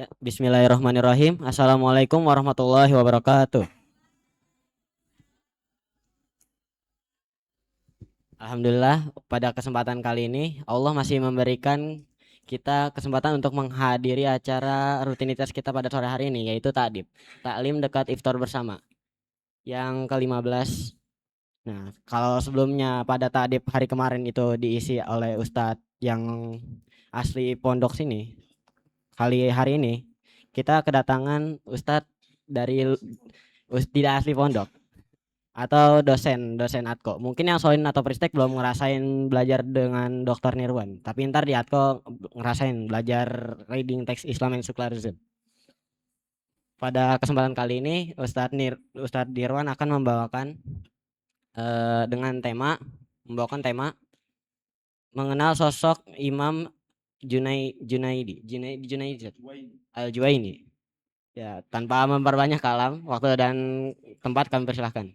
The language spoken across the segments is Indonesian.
Ya, bismillahirrahmanirrahim. Assalamualaikum warahmatullahi wabarakatuh. Alhamdulillah, pada kesempatan kali ini Allah masih memberikan kita kesempatan untuk menghadiri acara rutinitas kita pada sore hari ini, yaitu Ta'dib, Taklim Dekat Iftar Bersama yang ke-15. Nah, kalau sebelumnya pada Ta'dib hari kemarin itu diisi oleh Ustadz yang asli pondok sini, hari ini kita kedatangan Ustadz dari tidak asli pondok atau dosen Atko. Mungkin yang Soin atau Pristek belum ngerasain belajar dengan Dokter Nirwan, tapi ntar di Atko ngerasain belajar reading teks Islam yang Suklarizim. Pada kesempatan kali ini Ustadz Nirwan akan dengan membawakan tema mengenal sosok Imam Junaidi Al-Juwaini. Ya, tanpa memperbanyak kalam, waktu dan tempat kami persilahkan.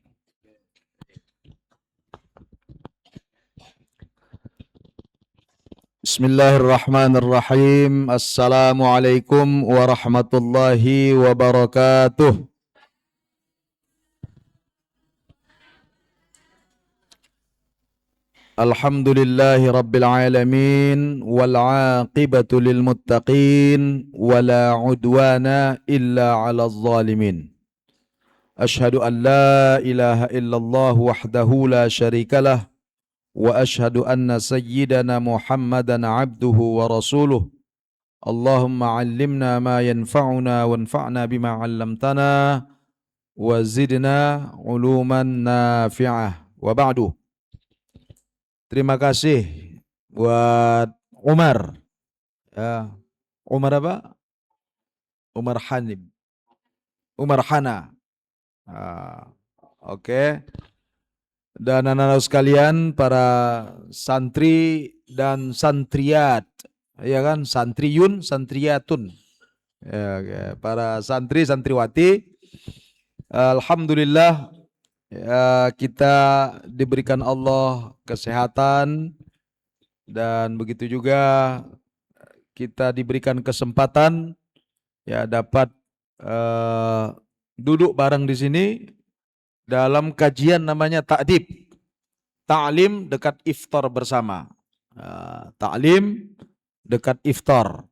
Bismillahirrahmanirrahim. Assalamualaikum warahmatullahi wabarakatuh. Alhamdulillahi rabbil alamin wal aqibatu lil muttaqin wala udwana illa 'alal zalimin. Ashhadu an la ilaha illallah wahdahu la syarikalah wa ashhadu anna sayyidana Muhammadan 'abduhu wa rasuluh. Allahumma 'allimna ma yanfa'una wanfa'na bima 'allamtana wa zidna 'uluman nafi'ah. Wa ba'du. Terima kasih buat Umar. Ya. Umar apa? Umar Hanib. Umar Hana. Oke. Dan anak-anak sekalian, para santri dan santriat, ya kan, santriyun, santriyatun, ya, para santri, santriwati, alhamdulillah, ya, kita diberikan Allah kesehatan dan begitu juga kita diberikan kesempatan, ya, dapat duduk bareng di sini dalam kajian namanya Ta'dib, Ta'lim dekat iftar bersama. Ta'lim dekat iftar.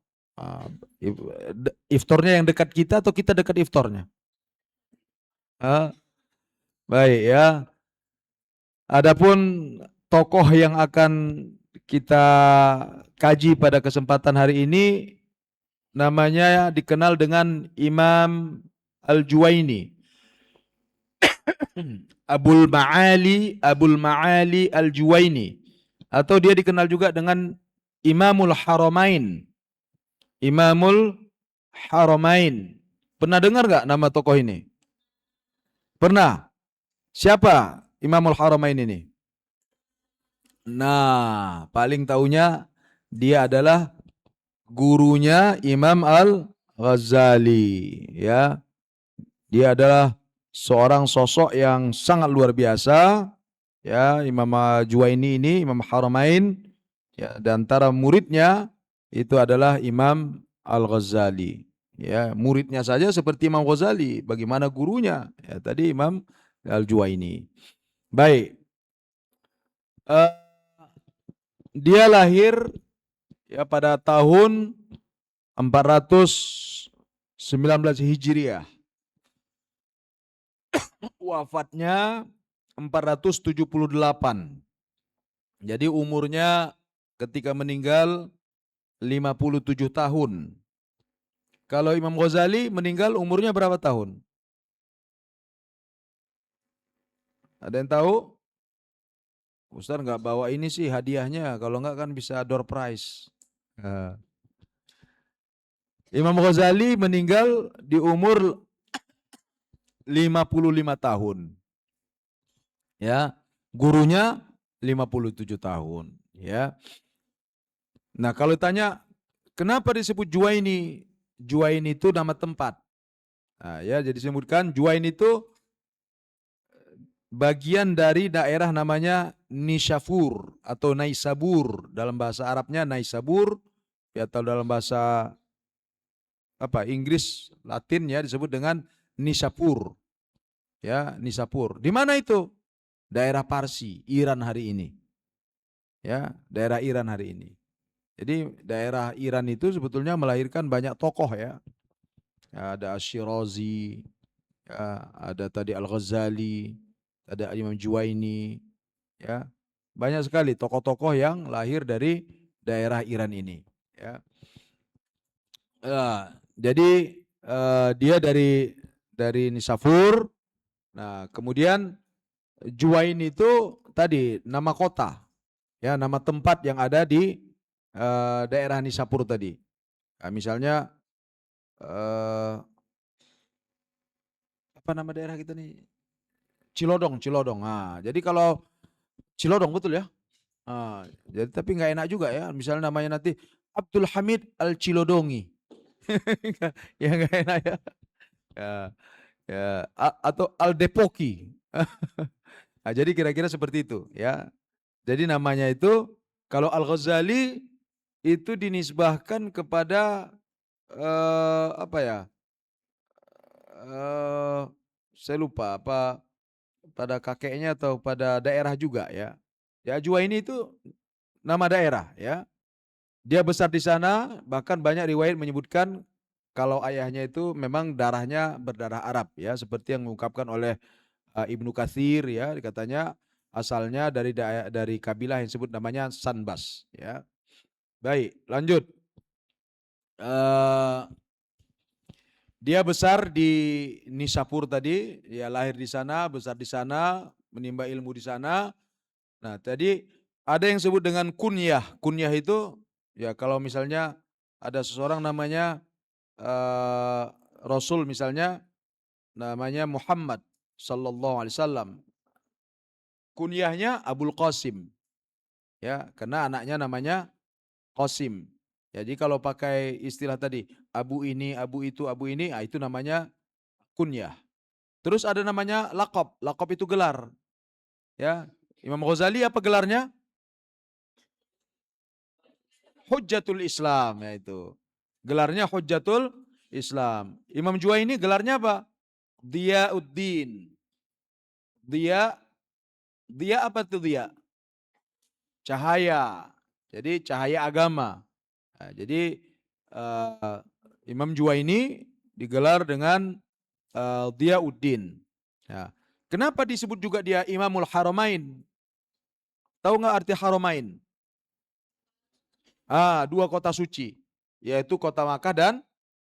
Iftarnya yang dekat kita atau kita dekat iftarnya? Baik ya. Adapun tokoh yang akan kita kaji pada kesempatan hari ini namanya dikenal dengan Imam Al-Juwaini. Abul Ma'ali Al-Juwaini, atau dia dikenal juga dengan Imamul Haramain. Imamul Haramain. Pernah dengar gak nama tokoh ini? Pernah? Siapa Imamul Haramain ini? Nah, paling tahunya dia adalah gurunya Imam Al-Ghazali, ya. Dia adalah seorang sosok yang sangat luar biasa, ya. Imam Juwaini ini, Imam Haramain, ya, dan antara muridnya itu adalah Imam Al-Ghazali, ya. Muridnya saja seperti Imam Ghazali, bagaimana gurunya? Ya, tadi Imam Al-Juwaini. Baik. Dia lahir, ya, pada tahun 419 Hijriah. Wafatnya 478. Jadi umurnya ketika meninggal 57 tahun. Kalau Imam Ghazali meninggal umurnya berapa tahun? Ada yang tahu? Ustaz nggak bawa ini sih hadiahnya, kalau nggak kan bisa door prize. Imam Ghazali meninggal di umur 55 tahun. Ya, gurunya 57 tahun, ya. Nah, kalau tanya kenapa disebut Juwaini? Juwaini itu nama tempat. Nah, ya, jadi disebutkan Juwaini itu bagian dari daerah namanya Nishapur atau Naisabur. Dalam bahasa Arabnya Naisabur, atau dalam bahasa Inggris Latin ya disebut dengan Nishapur. Ya, Nishapur. Di mana itu? Daerah Parsi, Iran hari ini. Ya, daerah Iran hari ini. Jadi daerah Iran itu sebetulnya melahirkan banyak tokoh ya. Ya, ada Ash-Shirazi, ya, ada tadi Al-Ghazali, ada Imam Juwaini, ya. Banyak sekali tokoh-tokoh yang lahir dari daerah Iran ini, ya. Jadi dia dari Nisapur. Nah, kemudian Juwain itu tadi nama kota, ya, nama tempat yang ada di daerah Nisapur tadi. Nah, misalnya eh, apa nama daerah kita nih? Cilodong, Cilodong. Nah, jadi kalau Cilodong betul ya. Nah, jadi tapi nggak enak juga ya. Misalnya namanya nanti Abdul Hamid Al Cilodongi, ya nggak enak ya. Ya, ya. Atau Al Depoki. Nah, jadi kira-kira seperti itu ya. Jadi namanya itu kalau Al Ghazali itu dinisbahkan kepada apa ya? Eh, saya lupa apa pada kakeknya atau pada daerah juga ya. Ya Juwaini itu nama daerah ya. Dia besar di sana, bahkan banyak riwayat menyebutkan kalau ayahnya itu memang darahnya berdarah Arab ya, seperti yang mengungkapkan oleh Ibnu Katsir ya, katanya asalnya dari kabilah yang disebut namanya Sanbas ya. Baik, lanjut. Eh, dia besar di Nishapur tadi, ya lahir di sana, besar di sana, menimba ilmu di sana. Nah, tadi ada yang disebut dengan kunyah. Kunyah itu ya kalau misalnya ada seseorang namanya eh, Rasul misalnya namanya Muhammad sallallahu alaihi wasallam. Kunyahnya Abul Qasim ya, karena anaknya namanya Qasim. Jadi kalau pakai istilah tadi abu ini, abu itu, abu ini, itu namanya kunyah. Terus ada namanya laqab. Laqab itu gelar ya. Imam Ghazali apa gelarnya? Hujjatul Islam yaitu. Gelarnya Hujjatul Islam. Imam Juwaini gelarnya apa? Diyauddin. Dia dia apa tuh dia? Cahaya. Jadi cahaya agama. Nah, jadi uh, Imam Juwaini digelar dengan Diyauddin. Ya. Kenapa disebut juga dia Imamul Haramain? Tahu nggak arti Haramain? Dua kota suci, yaitu kota Makkah dan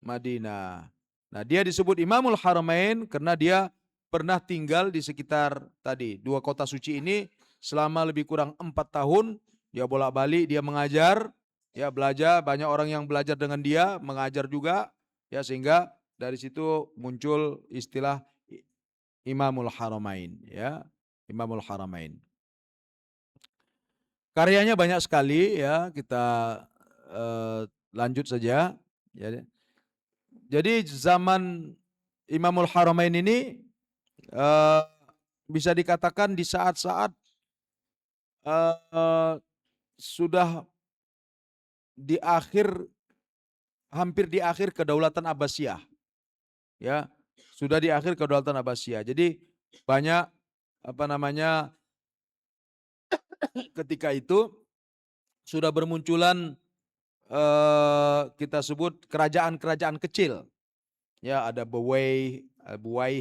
Madinah. Nah, dia disebut Imamul Haramain karena dia pernah tinggal di sekitar tadi dua kota suci ini selama lebih kurang 4 tahun. Dia bolak-balik, dia mengajar, ya belajar. Banyak orang yang belajar dengan dia, mengajar juga, ya sehingga dari situ muncul istilah Imamul Haramain, ya Imamul Haramain. Karyanya banyak sekali ya, kita lanjut saja. Ya. Jadi zaman Imamul Haramain ini eh, bisa dikatakan di saat-saat eh, sudah di akhir hampir di akhir kedaulatan Abbasiyah, ya sudah di akhir kedaulatan Abbasiyah. Jadi banyak apa namanya ketika itu sudah bermunculan kita sebut kerajaan-kerajaan kecil. Ya, ada Buwai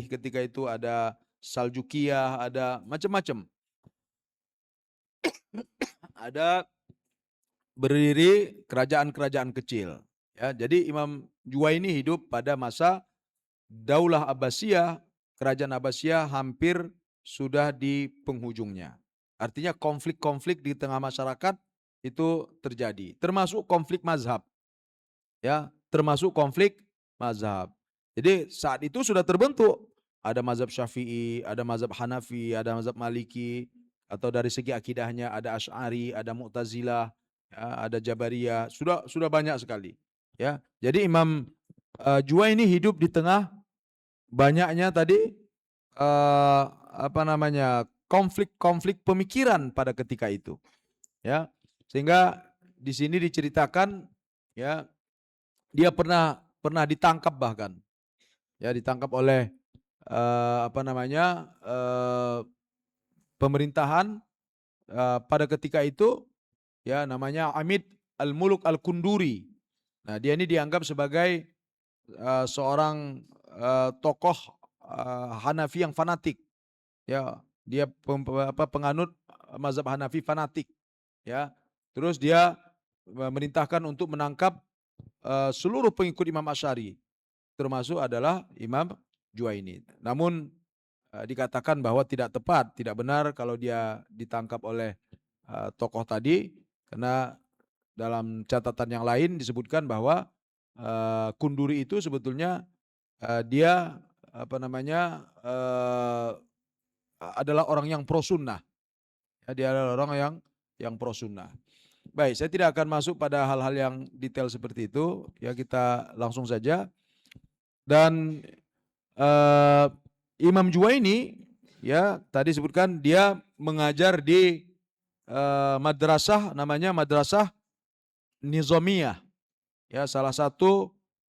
ketika itu ada Saljukiyah, ada macam-macam. Ada berdiri kerajaan-kerajaan kecil. Ya, jadi Imam Juwaini hidup pada masa Daulah Abbasiyah, kerajaan Abbasiyah hampir sudah di penghujungnya. Artinya konflik-konflik di tengah masyarakat itu terjadi, termasuk konflik mazhab. Ya, termasuk konflik mazhab. Jadi saat itu sudah terbentuk ada mazhab Syafi'i, ada mazhab Hanafi, ada mazhab Maliki, atau dari segi akidahnya ada Asy'ari, ada Mu'tazilah, ya, ada Jabariyah, sudah banyak sekali. Ya, jadi Imam Juwaini hidup di tengah banyaknya tadi apa namanya konflik-konflik pemikiran pada ketika itu. Ya, sehingga di sini diceritakan ya dia pernah pernah ditangkap bahkan. Ya, ditangkap oleh pemerintahan pada ketika itu, ya, namanya Amid Al-Muluk Al-Kunduri. Nah, dia ini dianggap sebagai seorang tokoh Hanafi yang fanatik. Ya, dia penganut mazhab Hanafi fanatik. Ya, terus dia memerintahkan untuk menangkap seluruh pengikut Imam Asy'ari, termasuk adalah Imam Juwaini. Namun dikatakan bahwa tidak tepat, tidak benar kalau dia ditangkap oleh tokoh tadi, karena dalam catatan yang lain disebutkan bahwa Kunduri itu sebetulnya dia adalah orang yang pro sunnah. Ya, dia adalah orang yang pro sunnah. Baik, saya tidak akan masuk pada hal-hal yang detail seperti itu. Ya, kita langsung saja. Dan Imam Juwaini, ya, tadi sebutkan dia mengajar di madrasah, namanya Madrasah Nizamiyah. Ya, salah satu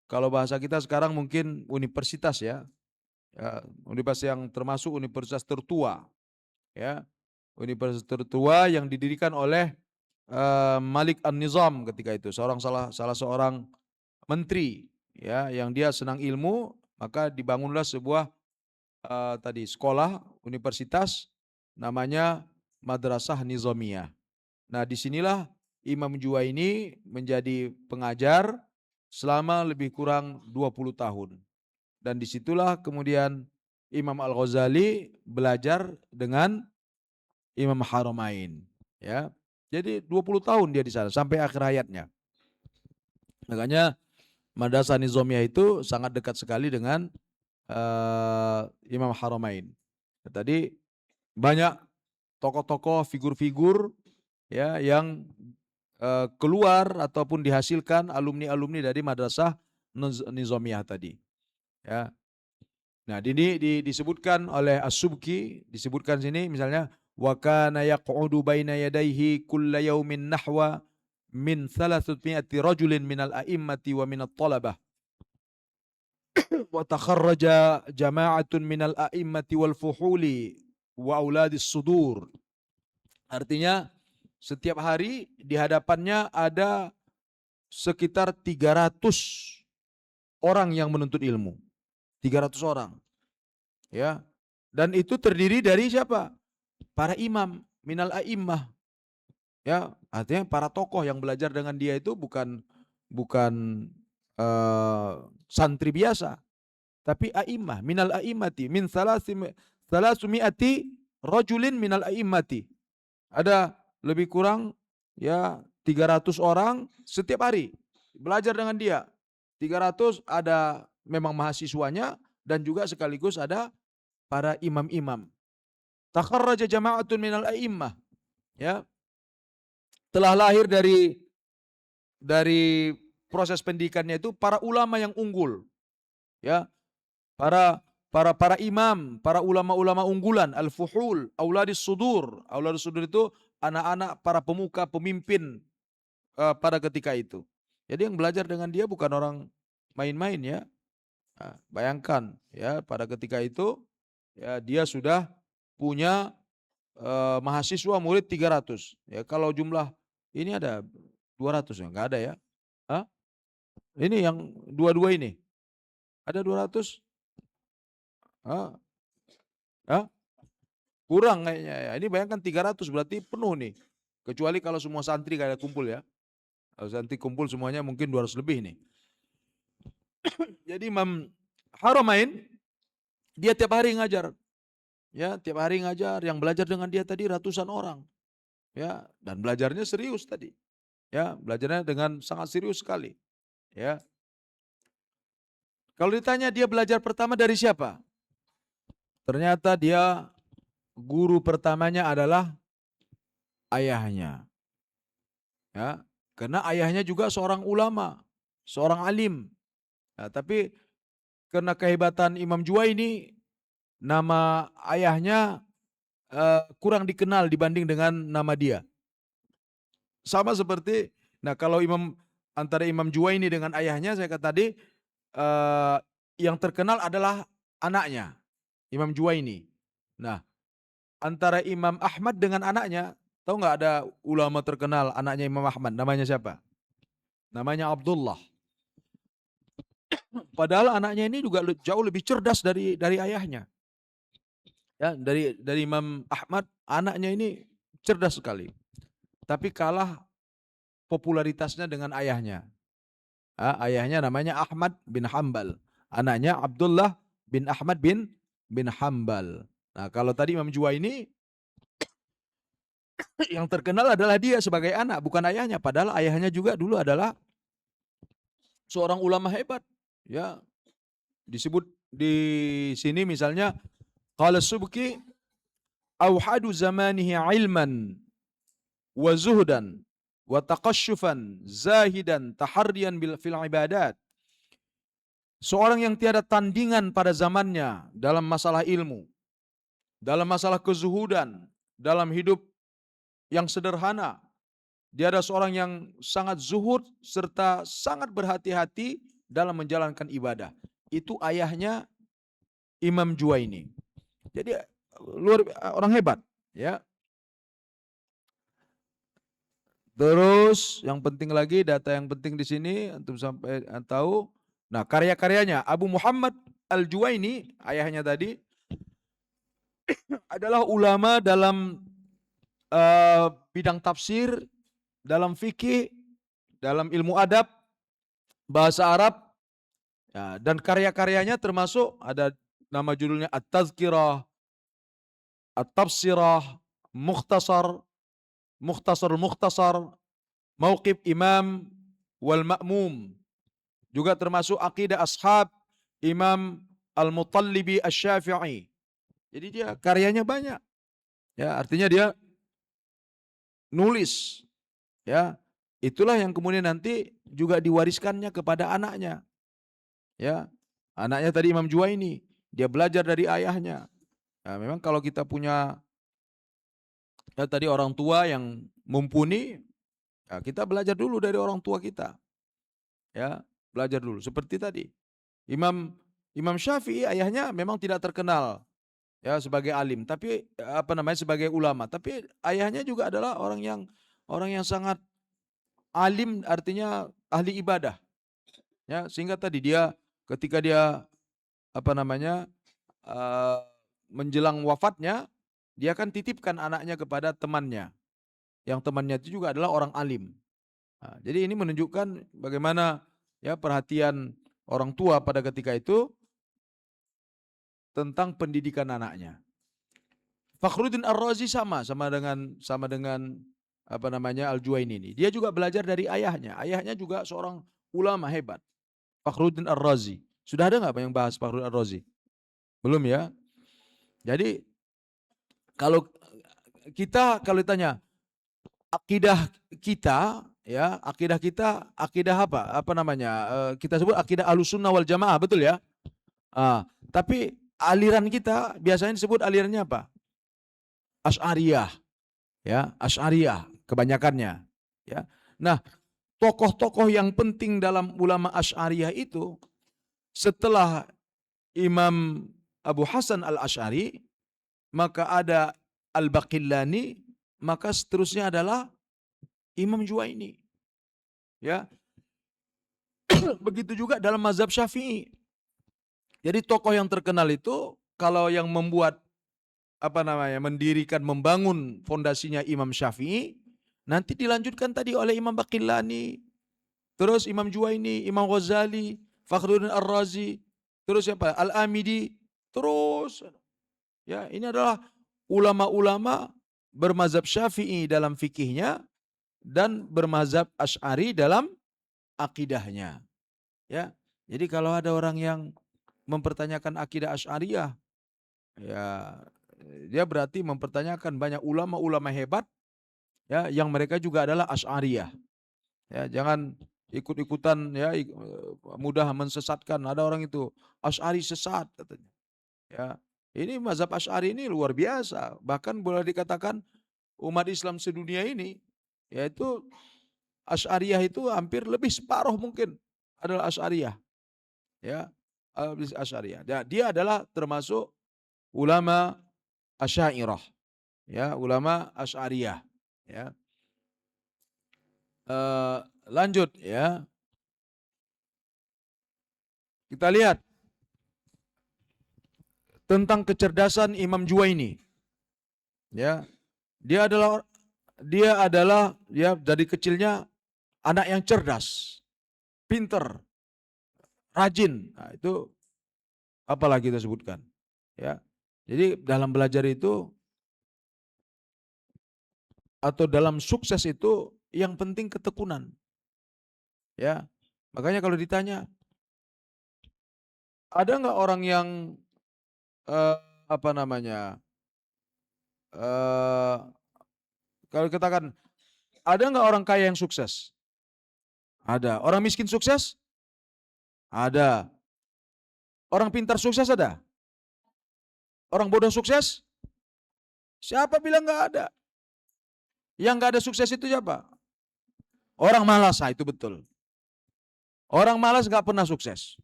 kalau bahasa kita sekarang mungkin universitas, ya. Ya, universitas yang termasuk universitas tertua, ya. Universitas tertua yang didirikan oleh Malik An-Nizam ketika itu, salah seorang menteri, ya, yang dia senang ilmu, maka dibangunlah sebuah sekolah universitas namanya Madrasah Nizamiyah. Nah, disinilah Imam Juwaini menjadi pengajar selama lebih kurang 20 tahun. Dan disitulah kemudian Imam Al-Ghazali belajar dengan Imam Haramain. Ya, jadi 20 tahun dia di sana sampai akhir hayatnya. Makanya Madrasah Nizamiyah itu sangat dekat sekali dengan Imam Haramain. Tadi banyak tokoh-tokoh, figur-figur, ya, yang keluar ataupun dihasilkan alumni-alumni dari Madrasah Nizamiyah tadi. Ya. Nah, ini disebutkan oleh As-Subki, disebutkan sini misalnya wa kana yaq'udu baina yadayhi kulla yaumin nahwa min 300 rajulin minal a'immati wa minat talabah wa takharraja jama'atun minal a'immati wal fuhuli wa auladis sudur. Artinya setiap hari di hadapannya ada sekitar 300 orang yang menuntut ilmu. 300 orang. Ya. Dan itu terdiri dari siapa? Para imam, minal a'immah. Ya, artinya para tokoh yang belajar dengan dia itu bukan santri biasa, tapi a'immah, minal a'immati, min salasumi'ati rajulin minal a'immati. Ada lebih kurang, ya, 300 orang setiap hari belajar dengan dia. 300 ada memang mahasiswanya dan juga sekaligus ada para imam-imam. Takharraja jama'atun minal a'immah. Ya. Telah lahir dari proses pendidikannya itu para ulama yang unggul. Ya. Para imam, para ulama-ulama unggulan, al-fuhul, auladis sudur. Auladis sudur itu anak-anak para pemuka, pemimpin pada ketika itu. Jadi yang belajar dengan dia bukan orang main-main, ya. Nah, bayangkan, ya, pada ketika itu, ya, dia sudah punya mahasiswa murid 300. Ya, kalau jumlah ini ada 200, ya, enggak ada, ya. Hah? Ini yang dua-dua ini. Ada 200? Hah? Hah? Kurang kayaknya, ya. Ini bayangkan 300 berarti penuh nih. Kecuali kalau semua santri kayak kumpul, ya. Kalau santri kumpul semuanya mungkin 200 lebih nih. Jadi Imam Haramain dia tiap hari ngajar. Ya, tiap hari ngajar, yang belajar dengan dia tadi ratusan orang. Ya, dan belajarnya serius tadi. Ya, belajarnya dengan sangat serius sekali. Ya. Kalau ditanya dia belajar pertama dari siapa? Ternyata dia guru pertamanya adalah ayahnya. Ya, karena ayahnya juga seorang ulama, seorang alim. Nah, tapi karena kehebatan Imam Juwaini, nama ayahnya kurang dikenal dibanding dengan nama dia. Sama seperti, nah, kalau antara Imam Juwaini dengan ayahnya, saya kata tadi, eh, yang terkenal adalah anaknya, Imam Juwaini. Nah, antara Imam Ahmad dengan anaknya, tahu nggak ada ulama terkenal anaknya Imam Ahmad? Namanya siapa? Namanya Abdullah. Padahal anaknya ini juga jauh lebih cerdas dari ayahnya. Ya, dari Imam Ahmad, anaknya ini cerdas sekali. Tapi kalah popularitasnya dengan ayahnya. Ayahnya namanya Ahmad bin Hambal. Anaknya Abdullah bin Ahmad bin Hambal. Nah, kalau tadi Imam Juwaini yang terkenal adalah dia sebagai anak, bukan ayahnya. Padahal ayahnya juga dulu adalah seorang ulama hebat. Ya, disebut di sini misalnya qala Subki auhadu zamanihi ilman wa zuhdan wa taqasyufan zahidan taharriyan fil ibadat. Seorang yang tiada tandingan pada zamannya dalam masalah ilmu, dalam masalah kezuhudan, dalam hidup yang sederhana. Dia adalah seorang yang sangat zuhud serta sangat berhati-hati dalam menjalankan ibadah. Itu ayahnya Imam Juwaini. Jadi orang hebat, ya. Terus yang penting lagi, data yang penting di sini untuk sampai tahu. Nah, karya-karyanya Abu Muhammad Al-Juwaini, ayahnya tadi, adalah ulama dalam bidang tafsir, dalam fikih, dalam ilmu adab, bahasa Arab, ya, dan karya-karyanya termasuk ada nama judulnya At-Tazkirah, At-Tafsirah, Mukhtasar, Mukhtasar, Mauqib Imam wal Ma'mum. Juga termasuk akidah ashab Imam Al-Mutallibi Asy-Syafi'i. Jadi dia karyanya banyak. Ya, artinya dia nulis, ya. Itulah yang kemudian nanti juga diwariskannya kepada anaknya. Ya. Anaknya tadi Imam Juwaini, dia belajar dari ayahnya. Ya, memang kalau kita punya ya tadi orang tua yang mumpuni, ya kita belajar dulu dari orang tua kita. Ya, belajar dulu seperti tadi. Imam Imam Syafi'i ayahnya memang tidak terkenal ya sebagai alim, tapi apa namanya sebagai ulama, tapi ayahnya juga adalah orang yang sangat alim, artinya ahli ibadah. Ya, sehingga tadi dia ketika dia apa namanya eh, menjelang wafatnya, dia akan titipkan anaknya kepada temannya, yang temannya itu juga adalah orang alim. Nah, jadi ini menunjukkan bagaimana ya perhatian orang tua pada ketika itu tentang pendidikan anaknya. Fakhruddin Ar-Razi sama dengan apa namanya Al-Juwaini ini. Dia juga belajar dari ayahnya. Ayahnya juga seorang ulama hebat. Fakhruddin Ar-Razi. Sudah ada nggak yang bahas Fakhruddin Ar-Razi? Belum ya. Jadi kalau kalau ditanya akidah kita, ya akidah apa? Apa namanya? Kita sebut akidah Ahlussunnah wal Jamaah, betul ya? Tapi aliran kita biasanya disebut alirannya apa? Asy'ariyah, ya, Asy'ariyah kebanyakannya, ya. Nah, tokoh-tokoh yang penting dalam ulama Asy'ariyah itu setelah Imam Abu Hasan Al-Asy'ari, maka ada Al-Baqillani, maka seterusnya adalah Imam Juwaini, ya. Begitu juga dalam mazhab Syafi'i. Jadi tokoh yang terkenal itu kalau yang membuat apa namanya mendirikan membangun fondasinya Imam Syafi'i, nanti dilanjutkan tadi oleh Imam Baqillani, terus Imam Juwaini, Imam Ghazali, Fakhruddin Ar-Razi, terus siapa? Al-Amidi, terus ya ini adalah ulama-ulama bermazhab Syafi'i dalam fikihnya dan bermazhab Asy'ari dalam akidahnya. Ya. Jadi kalau ada orang yang mempertanyakan akidah Asy'ariyah, ya dia berarti mempertanyakan banyak ulama-ulama hebat ya yang mereka juga adalah Asy'ariyah. Ya, jangan ikut-ikutan ya mudah mensesatkan. Ada orang itu Asy'ari sesat katanya. Ya. Ini mazhab Asy'ari ini luar biasa. Bahkan boleh dikatakan umat Islam sedunia ini yaitu Asy'ariyah itu hampir lebih separuh mungkin adalah Asy'ariyah. Ya, Asy'ariyah. Dia adalah termasuk ulama Asy'ariyah, ya, ulama Asy'ariyah, ya. Lanjut ya. Kita lihat tentang kecerdasan Imam Juwaini. Ya, dia adalah ya dari kecilnya anak yang cerdas, pinter, rajin. Nah, itu apalagi kita sebutkan. Ya. Jadi dalam belajar itu atau dalam sukses itu yang penting ketekunan. Ya. Makanya kalau ditanya, ada nggak orang yang eh, apa namanya? eh kalau katakan, ada nggak orang kaya yang sukses? Ada. Orang miskin sukses? Ada. Orang pintar sukses ada? Orang bodoh sukses? Siapa bilang nggak ada? Yang nggak ada sukses itu siapa? Orang malas, nah itu betul. Orang malas nggak pernah sukses.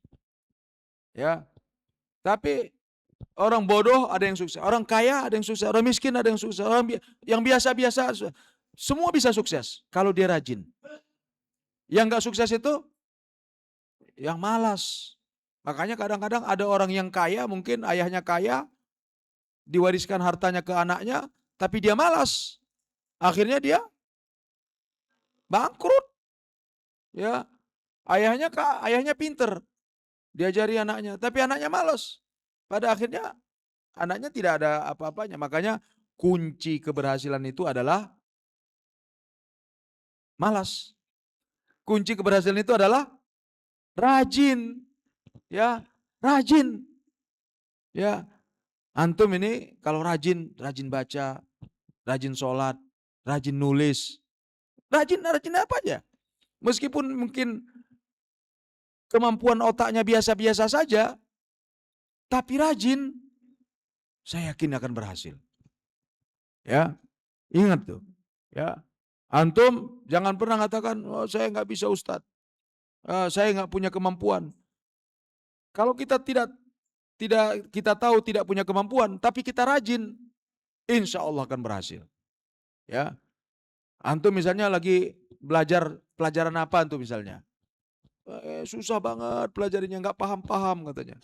Ya, tapi orang bodoh ada yang sukses, orang kaya ada yang sukses, orang miskin ada yang sukses, yang biasa-biasa semua bisa sukses kalau dia rajin. Yang nggak sukses itu yang malas. Makanya kadang-kadang ada orang yang kaya, mungkin ayahnya kaya, diwariskan hartanya ke anaknya, tapi dia malas. Akhirnya dia bangkrut. Ya, ayahnya pinter, diajari anaknya, tapi anaknya malas. Pada akhirnya anaknya tidak ada apa-apanya. Makanya kunci keberhasilan itu adalah malas. Kunci keberhasilan itu adalah rajin. Ya, rajin. Ya, antum ini kalau rajin, rajin baca, rajin sholat, rajin nulis, rajin apa aja. Meskipun mungkin kemampuan otaknya biasa-biasa saja, tapi rajin, saya yakin akan berhasil. Ya, ingat tuh. Ya, antum jangan pernah katakan, oh, saya nggak bisa Ustadz, saya nggak punya kemampuan. Kalau kita tidak kita tahu tidak punya kemampuan, tapi kita rajin, insya Allah akan berhasil. Ya, antum misalnya lagi belajar pelajaran apa antum misalnya, susah banget pelajarinya, nggak paham-paham katanya.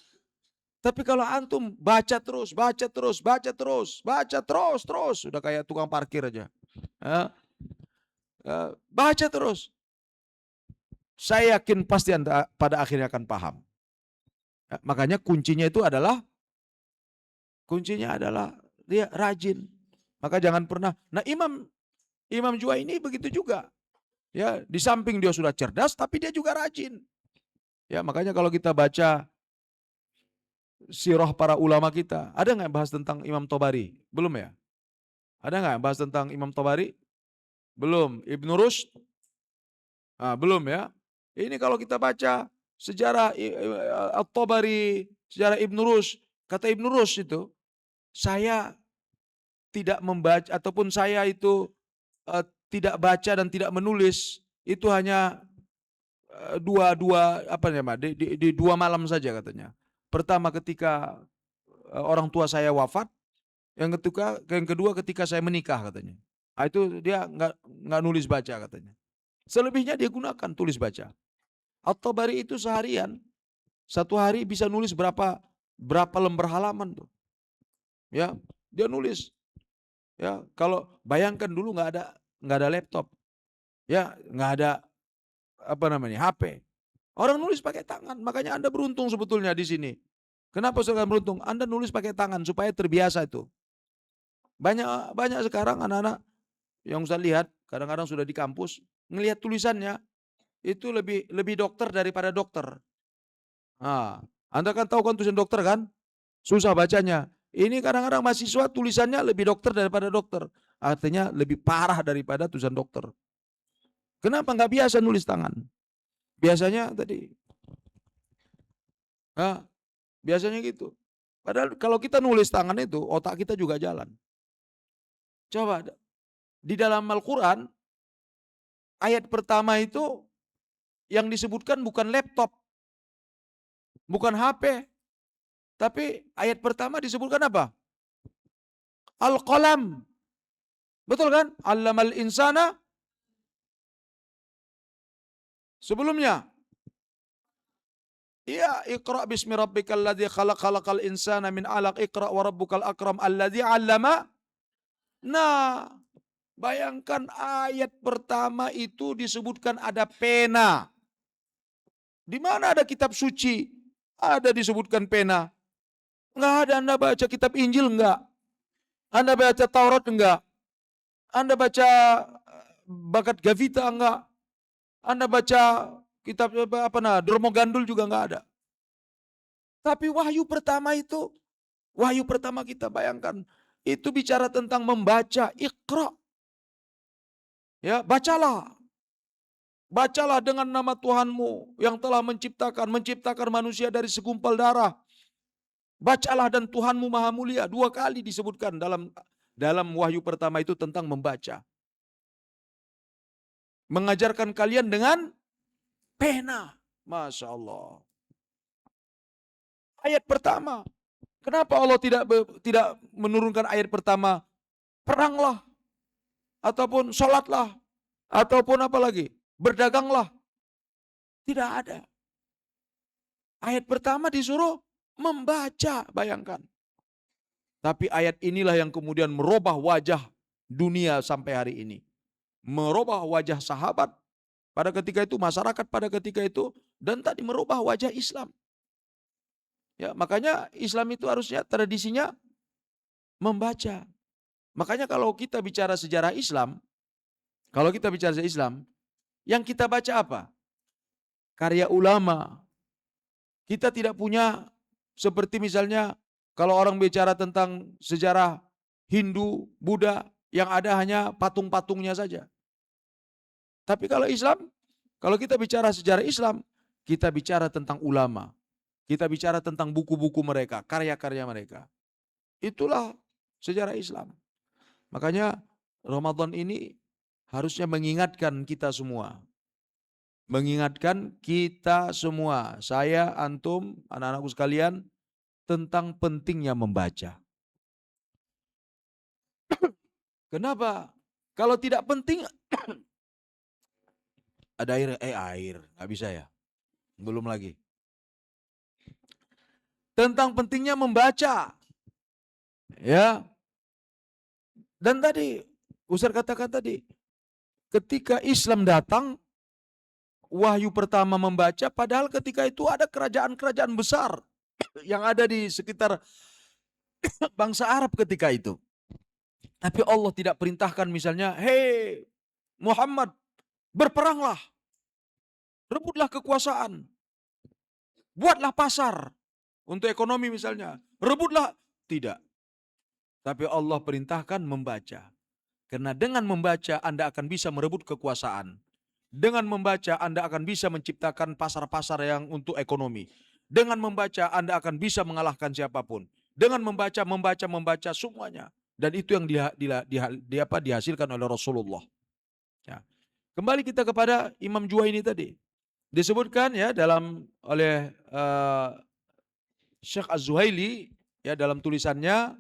Tapi kalau antum baca terus, baca terus, baca terus, baca terus, sudah kayak tukang parkir aja. Ya, baca terus. Saya yakin pasti anda pada akhirnya akan paham. Ya, makanya kuncinya adalah dia rajin. Maka jangan pernah. Nah, Imam Juwaini begitu juga. Ya, di samping dia sudah cerdas, tapi dia juga rajin. Ya, makanya kalau kita baca sirah para ulama kita, ada nggak bahas tentang Imam Tobari? Belum ya? Ada nggak bahas tentang Imam Tobari? Belum. Ibnu Rushd? Belum ya. Ini kalau kita baca sejarah At-Tabari, sejarah Ibnu Rushd, kata Ibnu Rushd itu, saya tidak membaca ataupun saya itu tidak baca dan tidak menulis itu hanya dua apa namanya di 2 malam saja katanya. Pertama ketika orang tua saya wafat, yang kedua ketika saya menikah katanya. Itu dia nggak nulis baca katanya. Selebihnya dia gunakan tulis baca. At-Tabari itu seharian satu hari bisa nulis berapa lembar halaman tuh. Ya, dia nulis. Ya, kalau bayangkan dulu nggak ada laptop. Ya, nggak ada apa namanya HP. Orang nulis pakai tangan, makanya Anda beruntung sebetulnya di sini. Kenapa saudara beruntung? Anda nulis pakai tangan supaya terbiasa itu. Banyak banyak sekarang anak-anak yang saya lihat kadang-kadang sudah di kampus ngelihat tulisannya itu lebih lebih dokter daripada dokter. Nah, Anda kan tahu kan tulisan dokter kan? Susah bacanya. Ini kadang-kadang mahasiswa tulisannya lebih dokter daripada dokter. Artinya lebih parah daripada tulisan dokter. Kenapa nggak biasa nulis tangan? Biasanya tadi, nah, biasanya gitu. Padahal kalau kita nulis tangan itu, otak kita juga jalan. Coba, di dalam Al-Quran, ayat pertama itu yang disebutkan bukan laptop. bukan HP. Tapi ayat pertama disebutkan apa? Al-qalam. Betul kan? Allamal insana. Sebelumnya, ya, Iqra bismi rabbikal ladzi khalaq khalaqal insana min 'alaq Iqra wa rabbukal akram alladzi 'allama. Nah, bayangkan ayat pertama itu disebutkan ada pena. Di mana ada kitab suci? Ada disebutkan pena. Enggak ada. Anda baca kitab Injil enggak? Anda baca Taurat enggak? Anda baca Bakat Gavita enggak? Anda baca kitab Dromo Gandul juga enggak ada. Tapi wahyu pertama itu, wahyu pertama kita bayangkan, itu bicara tentang membaca, Iqra. Ya, bacalah. Bacalah dengan nama Tuhanmu yang telah menciptakan manusia dari segumpal darah. Bacalah dan Tuhanmu Maha Mulia. 2 kali disebutkan dalam wahyu pertama itu tentang membaca. Mengajarkan kalian dengan pena. Masya Allah. Ayat pertama. Kenapa Allah tidak menurunkan ayat pertama? Peranglah. Ataupun sholatlah. Ataupun apa lagi? Berdaganglah. Tidak ada. Ayat pertama disuruh membaca, bayangkan. Tapi ayat inilah yang kemudian merubah wajah dunia sampai hari ini. Merubah wajah sahabat pada ketika itu, masyarakat pada ketika itu, dan tadi merubah wajah Islam. Ya, makanya Islam itu harusnya tradisinya membaca. Makanya kalau kita bicara sejarah Islam, yang kita baca apa? Karya ulama. Kita tidak punya seperti misalnya kalau orang bicara tentang sejarah Hindu, Buddha, yang ada hanya patung-patungnya saja. Tapi kalau Islam, kalau kita bicara sejarah Islam, kita bicara tentang ulama. Kita bicara tentang buku-buku mereka, karya-karya mereka. Itulah sejarah Islam. Makanya Ramadan ini harusnya mengingatkan kita semua. Mengingatkan kita semua, saya, antum, anak-anakku sekalian, tentang pentingnya membaca. Kenapa? Kalau tidak penting, ada air, nggak bisa ya? Belum lagi. Tentang pentingnya membaca. Ya. Dan tadi, Ustaz katakan tadi, ketika Islam datang, wahyu pertama membaca, padahal ketika itu ada kerajaan-kerajaan besar yang ada di sekitar bangsa Arab ketika itu. Tapi Allah tidak perintahkan misalnya, hei Muhammad, berperanglah, rebutlah kekuasaan, buatlah pasar untuk ekonomi misalnya, rebutlah. Tidak. Tapi Allah perintahkan membaca. Karena dengan membaca Anda akan bisa merebut kekuasaan. Dengan membaca Anda akan bisa menciptakan pasar-pasar yang untuk ekonomi. Dengan membaca Anda akan bisa mengalahkan siapapun. Dengan membaca semuanya. Dan itu yang dihasilkan oleh Rasulullah. Ya. Kembali kita kepada Imam Juwaini tadi. Disebutkan ya oleh Syekh Az-Zuhaili ya dalam tulisannya,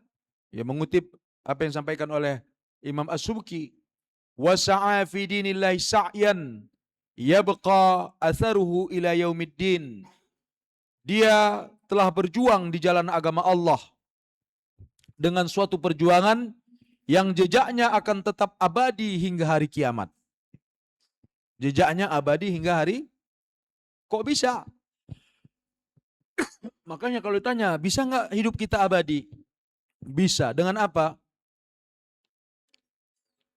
ya mengutip apa yang disampaikan oleh Imam As-Subki, wa sa'a fi dinillahi sa'yan yabqa atharuhu ila yaumiddin. Dia telah berjuang di jalan agama Allah dengan suatu perjuangan yang jejaknya akan tetap abadi hingga hari kiamat. Jejaknya abadi hingga hari, kok bisa? Makanya kalau ditanya, bisa nggak hidup kita abadi? Bisa. Dengan apa?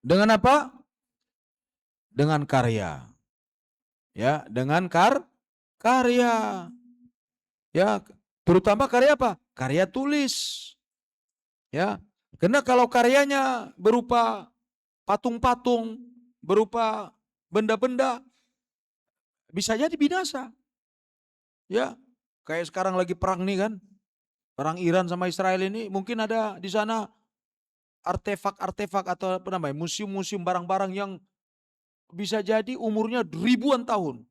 Dengan apa? Dengan karya. Ya, dengan karya. Ya, terutama karya apa? Karya tulis. Ya. Karena kalau karyanya berupa patung-patung, berupa benda-benda, bisa jadi binasa. Ya, kayak sekarang lagi perang nih kan. Perang Iran sama Israel ini, mungkin ada di sana artefak-artefak atau apa namanya, museum-museum barang-barang yang bisa jadi umurnya ribuan tahun.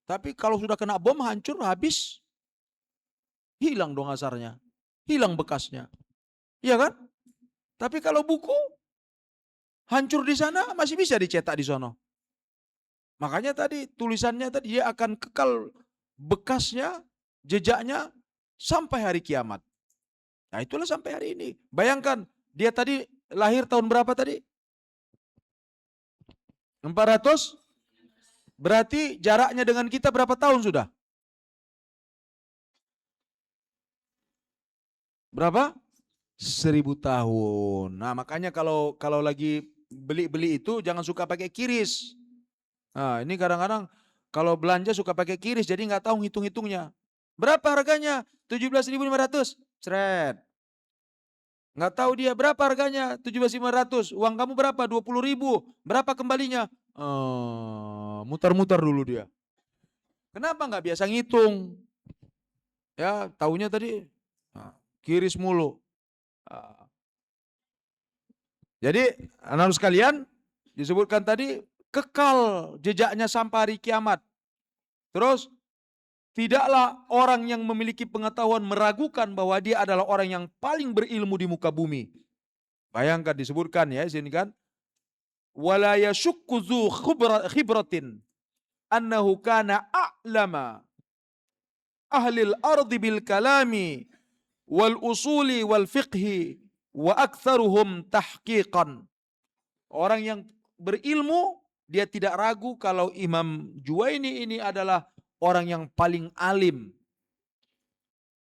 Tapi kalau sudah kena bom hancur, habis. hilang dong asarnya, hilang bekasnya. Iya kan? Tapi kalau buku hancur di sana masih bisa dicetak di sono. Makanya tadi tulisannya tadi dia akan kekal bekasnya, jejaknya sampai hari kiamat. Nah, itulah sampai hari ini. Bayangkan dia tadi lahir tahun berapa tadi? 400? Berarti jaraknya dengan kita berapa tahun sudah? Berapa? 1000 tahun. Nah, makanya kalau lagi beli-beli itu jangan suka pakai kiris. Nah, ini kadang-kadang kalau belanja suka pakai kiris jadi nggak tahu hitung-hitungnya. Berapa harganya? 17.500. Cret. Nggak tahu dia berapa harganya? 17.500. Uang kamu berapa? 20.000. Berapa kembalinya? Mutar-mutar dulu dia. Kenapa nggak biasa ngitung? Ya, taunya tadi kiris mulu. Ah, jadi anak sekalian disebutkan tadi kekal jejaknya sampai hari kiamat. Terus tidaklah orang yang memiliki pengetahuan meragukan bahwa dia adalah orang yang paling berilmu di muka bumi. Bayangkan disebutkan ya sini kan, wala yashukku dzu khibratin annahu kana a'lama ahlil ardi bil kalami wal usuli wal fiqhi wa aktsaruhum tahqiqan. Orang yang berilmu dia tidak ragu kalau Imam Juwaini ini adalah orang yang paling alim,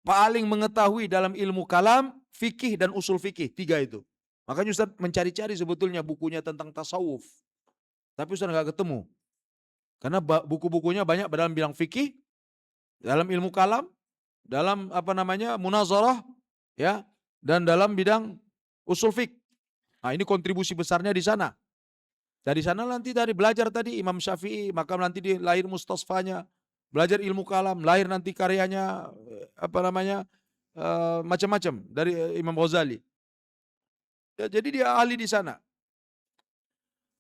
paling mengetahui dalam ilmu kalam, fikih dan usul fikih, 3 itu. Makanya Ustaz mencari-cari sebetulnya bukunya tentang tasawuf. Tapi Ustaz nggak ketemu. Karena buku-bukunya banyak dalam bidang fikih, dalam ilmu kalam, dalam munazarah, ya, dan dalam bidang usul fik. Nah, ini kontribusi besarnya di sana. Dari sana nanti dari belajar tadi Imam Syafi'i, maka nanti di lahir mustasfanya, belajar ilmu kalam, lahir nanti karyanya macam-macam dari Imam Ghazali. Ya, jadi dia ahli di sana.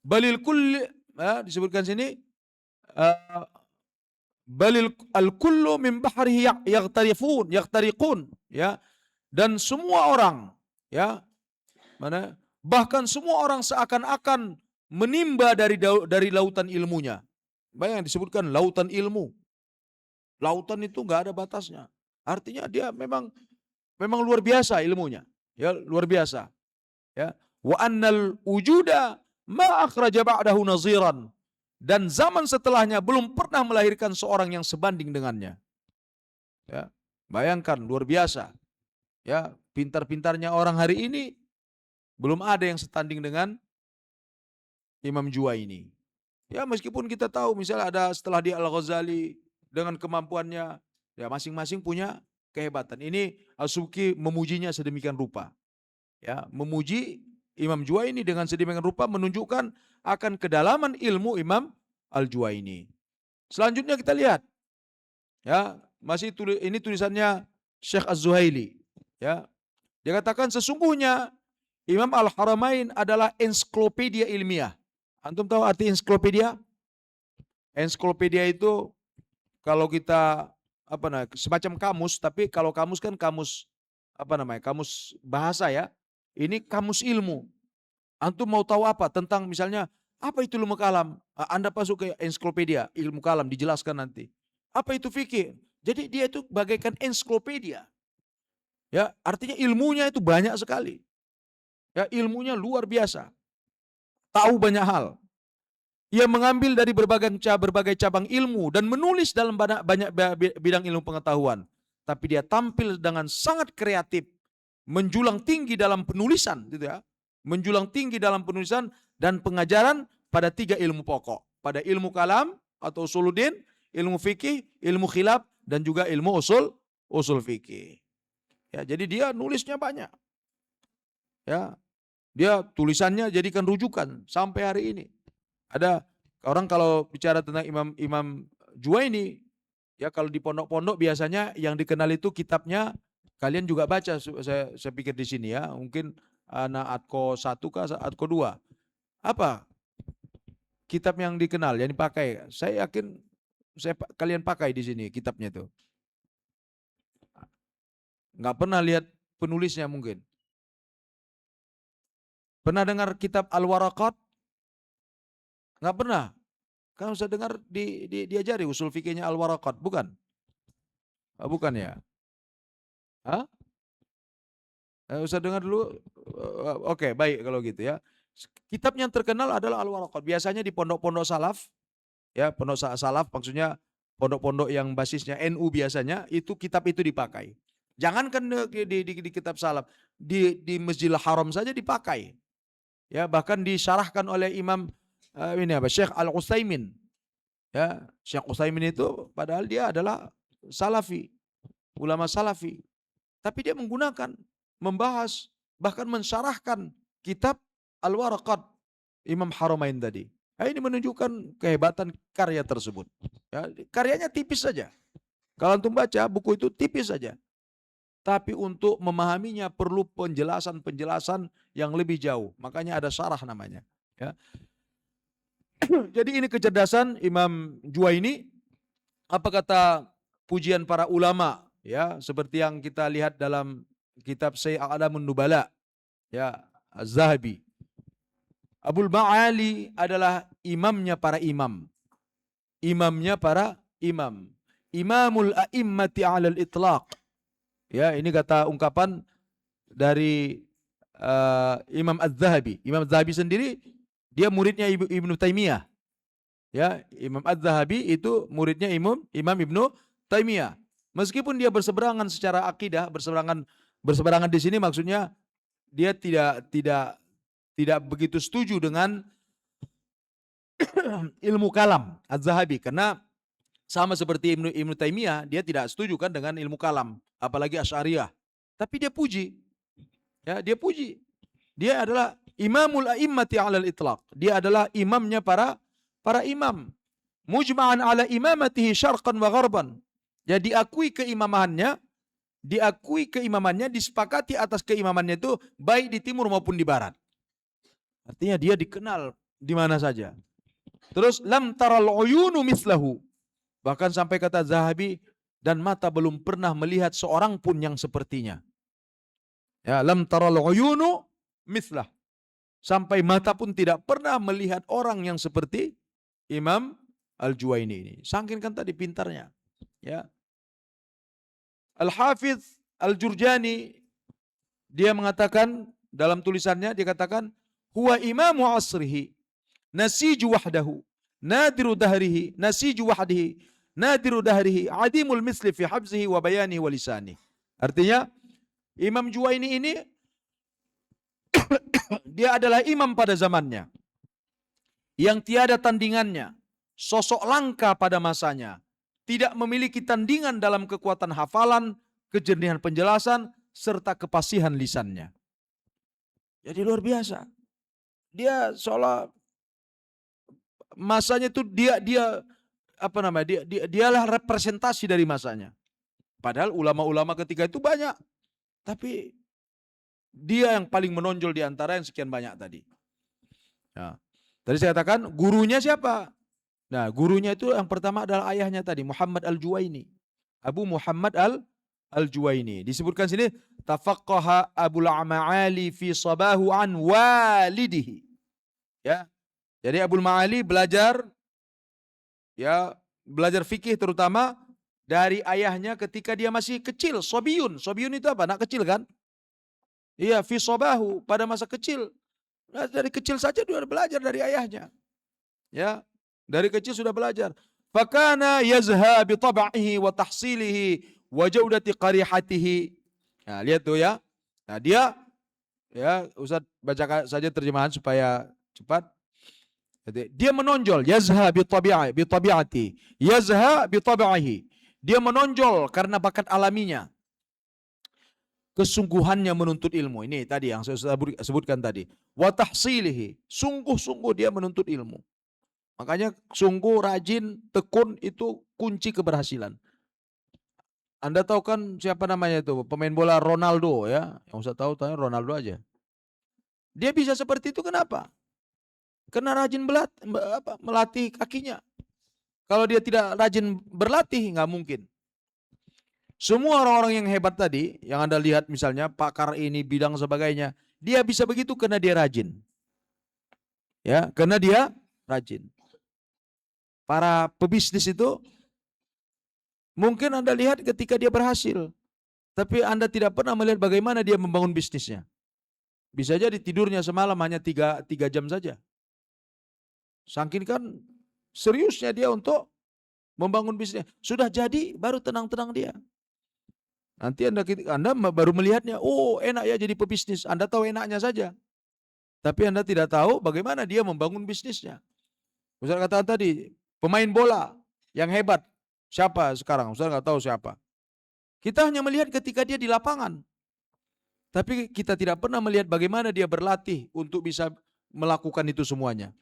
Balil kulli disebutkan sini balil al kullu min bahrihi yaghtariqun, ya, dan semua orang, ya, bahkan semua orang seakan-akan menimba dari lautan ilmunya. Bayang disebutkan lautan ilmu. Lautan itu nggak ada batasnya. Artinya dia memang luar biasa ilmunya. Ya, luar biasa. Ya. Wa annal wujuda ma akhraja ba'dahu naziran. Dan zaman setelahnya belum pernah melahirkan seorang yang sebanding dengannya. Ya. Bayangkan luar biasa. Ya, pintar-pintarnya orang hari ini belum ada yang setanding dengan Imam Juwaini. Ya, meskipun kita tahu misalnya ada setelah dia Al-Ghazali dengan kemampuannya, ya masing-masing punya kehebatan. Ini Al-Subki memujinya sedemikian rupa. Ya, memuji Imam Juwaini dengan sedemikian rupa menunjukkan akan kedalaman ilmu Imam Al-Juwaini. Selanjutnya kita lihat. Ya, ini tulisannya Syekh Az-Zuhaili, ya. Dia katakan sesungguhnya Imam Al-Haramain adalah ensiklopedia ilmiah. Antum tahu arti ensiklopedia? Ensiklopedia itu kalau kita semacam kamus, tapi kalau kamus kan kamus kamus bahasa, ya. Ini kamus ilmu. Antum mau tahu apa tentang misalnya apa itu ilmu kalam? Anda masuk ke ensiklopedia ilmu kalam dijelaskan nanti. Apa itu fikih? Jadi dia itu bagaikan ensiklopedia. Ya, artinya ilmunya itu banyak sekali. Ya, ilmunya luar biasa. Tahu banyak hal. Ia mengambil dari berbagai cabang ilmu dan menulis dalam banyak bidang ilmu pengetahuan. Tapi dia tampil dengan sangat kreatif, menjulang tinggi dalam penulisan, gitu ya. Menjulang tinggi dalam penulisan dan pengajaran pada 3 ilmu pokok. Pada ilmu kalam atau usuluddin, ilmu fikih, ilmu khilaf, dan juga ilmu usul fikih. Ya, jadi dia nulisnya banyak. Ya, dia tulisannya jadikan rujukan sampai hari ini. Ada orang kalau bicara tentang Imam Juwaini, ya kalau di pondok-pondok biasanya yang dikenal itu kitabnya, kalian juga baca, saya pikir di sini ya, mungkin anak Atko 1 kah, Atko 2. Apa kitab yang dikenal, yang dipakai? Saya yakin kalian pakai di sini kitabnya itu. Nggak pernah lihat penulisnya mungkin. Pernah dengar kitab Al-Waraqat? Nggak pernah. Kan usah dengar diajari usul fikihnya Al-Waraqat, bukan? Bukan ya? Hah? Usah dengar dulu. Oke, baik kalau gitu ya. Kitab yang terkenal adalah Al-Waraqat. Biasanya di pondok-pondok salaf, ya, pondok salaf maksudnya pondok-pondok yang basisnya NU biasanya itu kitab itu dipakai. Jangankan di kitab salaf, di Masjidil Haram saja dipakai. Ya, bahkan disyarahkan oleh Imam ini apa? Syekh Al-Utsaimin. Ya, Syekh Utsaimin itu padahal dia adalah salafi, ulama salafi. Tapi dia menggunakan, membahas, bahkan mensyarahkan kitab Al-Waraqat Imam Haramain tadi. Nah, ini menunjukkan kehebatan karya tersebut. Ya, karyanya tipis saja. Kalau antum baca buku itu tipis saja. Tapi untuk memahaminya perlu penjelasan-penjelasan yang lebih jauh. Makanya ada syarah namanya. Ya. Jadi ini kecerdasan Imam Juwaini. Apa kata pujian para ulama? Ya, seperti yang kita lihat dalam kitab Syekh A'lamun Nubala, ya, Az-Zahabi. Abul Ma'ali adalah imamnya para imam. Imamnya para imam. Imamul a'immati 'alal itlaq. Ya, ini kata ungkapan dari Imam Az-Zahabi. Imam Az-Zahabi sendiri dia muridnya Ibnu Taimiyah. Ya, Imam Az-Zahabi itu muridnya Imam Ibnu Taimiyah. Meskipun dia berseberangan secara akidah, berseberangan di sini maksudnya dia tidak begitu setuju dengan ilmu kalam Az-Zahabi karena sama seperti Ibnu Taimiyah, dia tidak setuju kan dengan ilmu kalam, apalagi Asy'ariyah. Tapi dia puji. Ya, dia puji. Dia adalah imamul a'immati 'alal itlaq. Dia adalah imamnya para imam. Mujma'an 'ala imamatihi syarqan wa gharban. Jadi diakui keimamannya, disepakati atas keimamannya itu baik di timur maupun di barat. Artinya dia dikenal di mana saja. Terus lam taral uyunu mislahu. Bahkan sampai kata Zahabi, dan mata belum pernah melihat seorang pun yang sepertinya. Ya, lam taral uyunu mislah. Sampai mata pun tidak pernah melihat orang yang seperti Imam Al-Juwaini ini. Saking kan tadi pintarnya. Ya. Al-Hafidz Al-Jurjani dia mengatakan dalam tulisannya, dia katakan huwa imamu asrihi nasiju wahdahu nadiru dahrihi nasiju wahdihi nadiru dahrihi adimul misli fi habzihi wa bayanihi wa lisanihi. Artinya Imam Juwaini ini dia adalah imam pada zamannya yang tiada tandingannya, sosok langka pada masanya, tidak memiliki tandingan dalam kekuatan hafalan, kejernihan penjelasan, serta kepasihan lisannya. Jadi luar biasa. Dia seolah masanya itu dialah representasi dari masanya. Padahal ulama-ulama ketika itu banyak, tapi dia yang paling menonjol di antara yang sekian banyak tadi. Nah, tadi saya katakan gurunya siapa? Nah, gurunya itu yang pertama adalah ayahnya tadi, Muhammad Al-Juwaini. Abu Muhammad Al-Juwaini. Disebutkan sini, tafaqqaha Abul Ma'ali fi sabahu an walidihi. Ya. Jadi Abul Ma'ali belajar fikih terutama dari ayahnya ketika dia masih kecil, sobiyun. Sobiyun itu apa? Anak kecil kan? Iya, fi sabahu, pada masa kecil. Nah, dari kecil saja dia belajar dari ayahnya. Ya. Dari kecil sudah belajar. Fakana yazha bi tab'ihi wa tahsilihi wa jaudati qarihatihi. Nah, lihat tuh ya. Nah, dia ya, Ustaz baca saja terjemahan supaya cepat. Jadi, dia menonjol yazha bi tabi'ati. Yazha bi tab'ihi. Dia menonjol karena bakat alaminya. Kesungguhannya menuntut ilmu. Ini tadi yang saya sebutkan tadi. Wa tahsilihi. Sungguh-sungguh dia menuntut ilmu. Makanya sungguh rajin, tekun itu kunci keberhasilan. Anda tahu kan siapa namanya itu? Pemain bola Ronaldo ya. Yang saya tahu Ronaldo aja. Dia bisa seperti itu kenapa? Karena rajin melatih kakinya. Kalau dia tidak rajin berlatih nggak mungkin. Semua orang-orang yang hebat tadi, yang Anda lihat misalnya pakar ini, bidang sebagainya, dia bisa begitu karena dia rajin. Ya, karena dia rajin. Para pebisnis itu mungkin Anda lihat ketika dia berhasil, tapi Anda tidak pernah melihat bagaimana dia membangun bisnisnya. Bisa jadi tidurnya semalam hanya 3 jam saja. Saking kan seriusnya dia untuk membangun bisnis. Sudah jadi baru tenang-tenang dia. Nanti Anda baru melihatnya, oh enak ya jadi pebisnis. Anda tahu enaknya saja. Tapi Anda tidak tahu bagaimana dia membangun bisnisnya. Ustaz katakan tadi, pemain bola yang hebat. Siapa sekarang? Ustaz nggak tahu siapa. Kita hanya melihat ketika dia di lapangan. Tapi kita tidak pernah melihat bagaimana dia berlatih untuk bisa melakukan itu semuanya.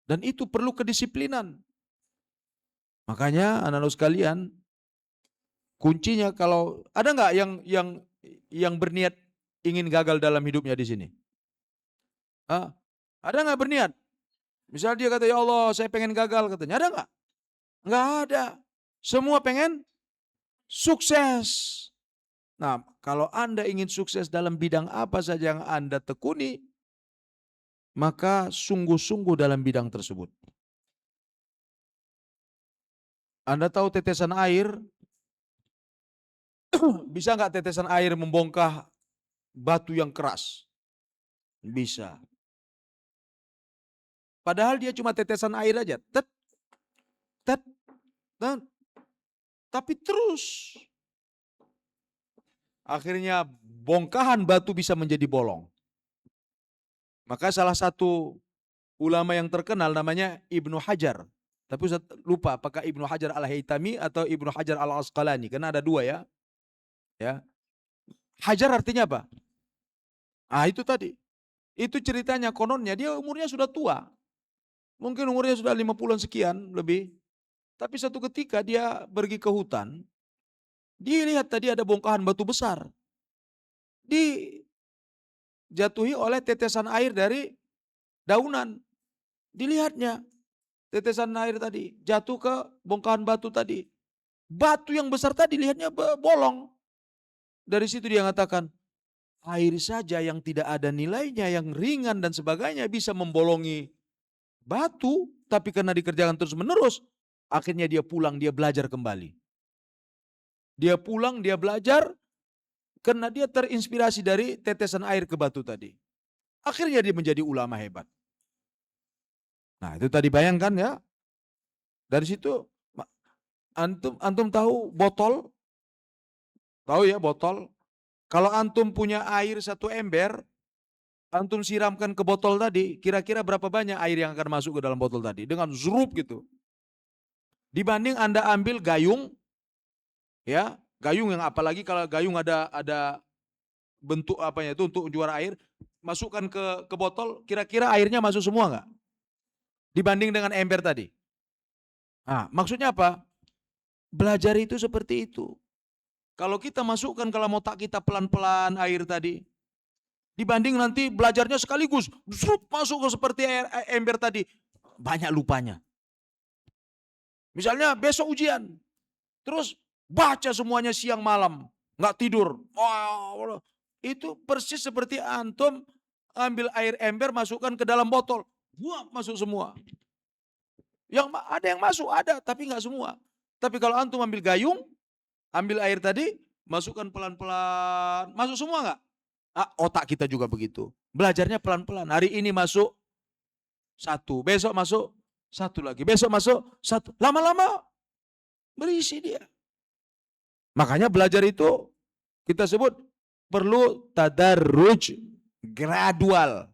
Dan itu perlu kedisiplinan. Makanya anak-anak sekalian, kuncinya kalau ada nggak yang berniat ingin gagal dalam hidupnya di sini? Ada nggak berniat? Misal dia kata, ya Allah saya pengen gagal katanya. Ada nggak? Nggak ada. Semua pengen sukses. Nah, kalau Anda ingin sukses dalam bidang apa saja yang Anda tekuni, maka sungguh-sungguh dalam bidang tersebut. Anda tahu tetesan air, bisa nggak tetesan air membongkar batu yang keras? Bisa. Padahal dia cuma tetesan air aja. Tet, tet, tet. Tapi terus. Akhirnya bongkahan batu bisa menjadi bolong. Maka salah satu ulama yang terkenal namanya Ibnu Hajar. Tapi Ustaz lupa apakah Ibnu Hajar al-Haytami atau Ibnu Hajar al-Asqalani. Karena ada dua ya. Hajar artinya apa? Itu tadi. Itu ceritanya kononnya dia umurnya sudah tua. Mungkin umurnya sudah 50-an sekian lebih. Tapi satu ketika dia pergi ke hutan. Dia lihat tadi ada bongkahan batu besar. Dijatuhi oleh tetesan air dari daunan. Dilihatnya tetesan air tadi jatuh ke bongkahan batu tadi. Batu yang besar tadi lihatnya bolong. Dari situ dia mengatakan, air saja yang tidak ada nilainya, yang ringan dan sebagainya bisa membolongi batu, tapi karena dikerjakan terus menerus, akhirnya dia pulang, dia belajar kembali. Dia pulang, dia belajar, karena dia terinspirasi dari tetesan air ke batu tadi. Akhirnya dia menjadi ulama hebat. Nah itu tadi bayangkan ya, dari situ antum tahu botol? Tahu ya botol? Kalau antum punya air 1 ember, antum siramkan ke botol tadi, kira-kira berapa banyak air yang akan masuk ke dalam botol tadi? Dengan zurup gitu. Dibanding Anda ambil gayung, ya gayung yang apalagi kalau gayung ada bentuk apanya itu untuk juara air, masukkan ke botol, kira-kira airnya masuk semua nggak? Dibanding dengan ember tadi. Nah, maksudnya apa? Belajar itu seperti itu. Kalau kita masukkan ke dalam otak kita pelan-pelan air tadi, dibanding nanti belajarnya sekaligus, masuk ke seperti ember tadi, banyak lupanya. Misalnya besok ujian, terus baca semuanya siang malam, nggak tidur. Wah, itu persis seperti antum ambil air ember masukkan ke dalam botol, wah masuk semua. Yang ada yang masuk ada, tapi nggak semua. Tapi kalau antum ambil gayung, ambil air tadi, masukkan pelan-pelan, masuk semua nggak? Otak kita juga begitu. Belajarnya pelan-pelan. Hari ini masuk 1, besok masuk 1 lagi, besok masuk 1. Lama-lama berisi dia. Makanya belajar itu kita sebut perlu tadarruj, gradual.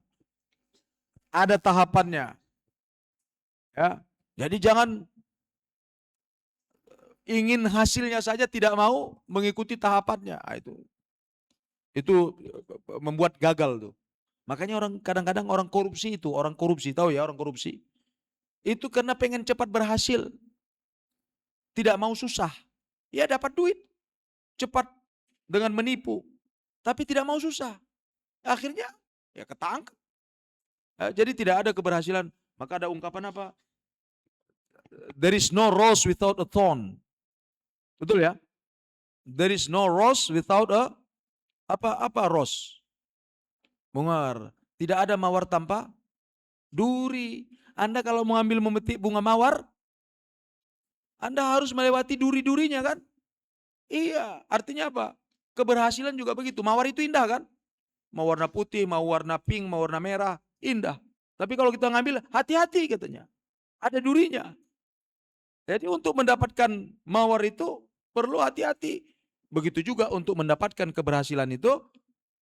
Ada tahapannya. Ya. Jadi jangan ingin hasilnya saja tidak mau mengikuti tahapannya. Itu membuat gagal tuh. Makanya kadang-kadang orang korupsi, tahu ya orang korupsi. Itu karena pengen cepat berhasil. Tidak mau susah. Ya dapat duit cepat dengan menipu. Tapi tidak mau susah. Akhirnya ya ketangkep. Jadi tidak ada keberhasilan. Maka ada ungkapan apa? There is no rose without a thorn. Betul ya? There is no rose without a apa rose. Bunga. Tidak ada mawar tanpa duri. Anda kalau mengambil memetik bunga mawar, Anda harus melewati duri-durinya kan? Iya, artinya apa? Keberhasilan juga begitu. Mawar itu indah kan? Mau warna putih, mau warna pink, mau warna merah, indah. Tapi kalau kita ngambil, hati-hati katanya. Ada durinya. Jadi untuk mendapatkan mawar itu perlu hati-hati. Begitu juga untuk mendapatkan keberhasilan itu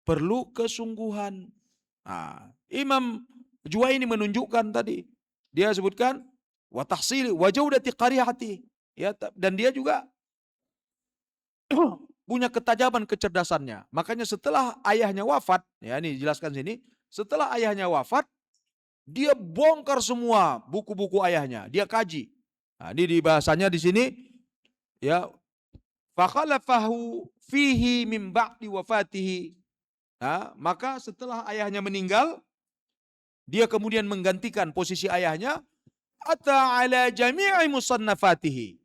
perlu kesungguhan. Nah, Imam Juwaini menunjukkan tadi. Dia sebutkan wa tahsili wa jaudati qarihati. Ya, dan dia juga punya ketajaman kecerdasannya. Makanya setelah ayahnya wafat, ya ini jelaskan sini, setelah ayahnya wafat, dia bongkar semua buku-buku ayahnya, dia kaji. Nah, ini di bahasanya di sini ya fakhalafahu fihi min ba'di wafatihi. Nah, maka setelah ayahnya meninggal, dia kemudian menggantikan posisi ayahnya. Ata ala jami'i musannafatihi.